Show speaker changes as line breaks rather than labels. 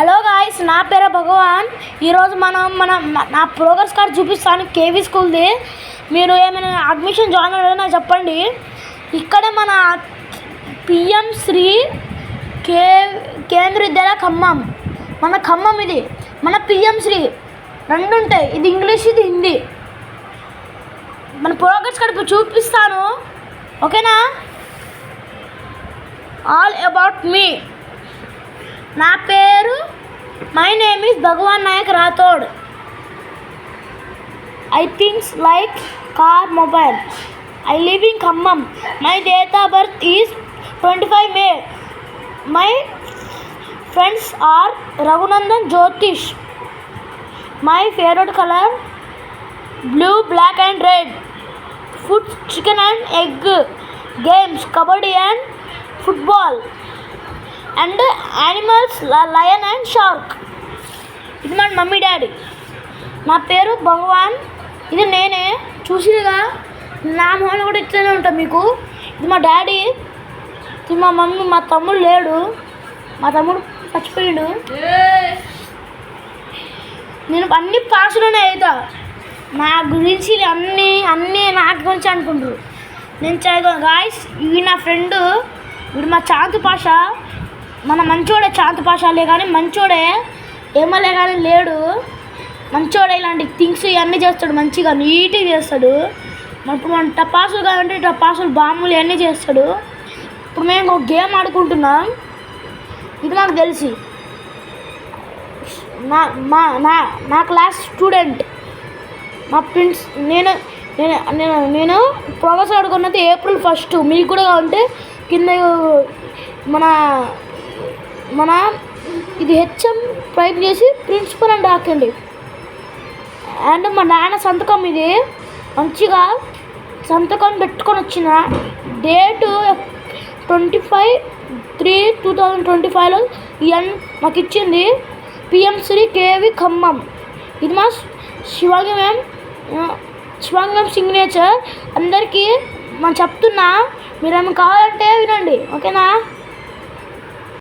Hello guys, నా పేరు భగవాన్. ఈరోజు నా ప్రోగ్రెస్ కార్డ్ చూపిస్తాను. కేవీ స్కూల్ది. మీరు ఏమైనా అడ్మిషన్ జాయిన్ అవ్వాలన్నా చెప్పండి. ఇక్కడే మన పిఎం శ్రీ కేంద్రీయ విద్యాలయ ఖమ్మం. మన ఖమ్మం ఇది. మన పిఎం శ్రీ రెండు ఉంటాయి. ఇది ఇంగ్లీష్, ఇది హిందీ. మన ప్రోగ్రెస్ కార్డ్ ఇప్పుడు చూపిస్తాను, ఓకేనా? All about me. నా పేరు my name is Bhagwan Nayak Rathod. I thinks like car mobile. I live in Khammam. My date of birth is 25 May. My friends are Raghunandan, Jyotish. My favourite colour blue, black and red. Food chicken and egg. Games kabaddi and football. And animals lion and shark. ఇది మన mummy daddy. నా పేరు భగవాన్. ఇది నేనే. చూసిగా నా మొహం కూడా ఇట్లనే ఉంటాం మీకు. ఇది మా డాడీ. ఇది మా మమ్మీ. మా తమ్ముడు లేడు, మా తమ్ముడు చచ్చిపోయాడు. నేను అన్ని పాసులోనే అవుతా. నా గురించి అన్నీ నాకు గురించి అనుకుంటారు. నేను గాయస్, ఇవి నా ఫ్రెండు. వీడు మా చాంతు పాష. మన మంచోడే చాంతు పాషాలే, కానీ మంచోడే ఏమలే కానీ లేడు. మంచోడే ఇలాంటి థింగ్స్ ఇవన్నీ చేస్తాడు. మంచిగా నీట్గా చేస్తాడు. ఇప్పుడు మన టపాసులు కాదంటే టపాసులు, బాంబులు ఇవన్నీ చేస్తాడు. ఇప్పుడు మేము ఒక గేమ్ ఆడుకుంటున్నాం. ఇది నాకు తెలిసి నా క్లాస్ స్టూడెంట్, మా ఫ్రెండ్స్. నేను ప్రోగ్రెస్ ఆడుకున్నది April 1. మీకు కూడా ఉంటే కింద మన ఇది హెచ్ఎం టైప్ చేసి ప్రిన్సిపల్ అని రాకండి. అండ్ మా నాన్న సంతకం ఇది. మంచిగా సంతకం పెట్టుకొని వచ్చిన. డేటు 25/3/2025లో నాకు ఇచ్చింది. PM Shri KV Khammam. ఇది మా శివాంగి మ్యామ్ సిగ్నేచర్. అందరికీ మనం చెప్తున్నా, మీరేమో కావాలంటే వినండి, ఓకేనా?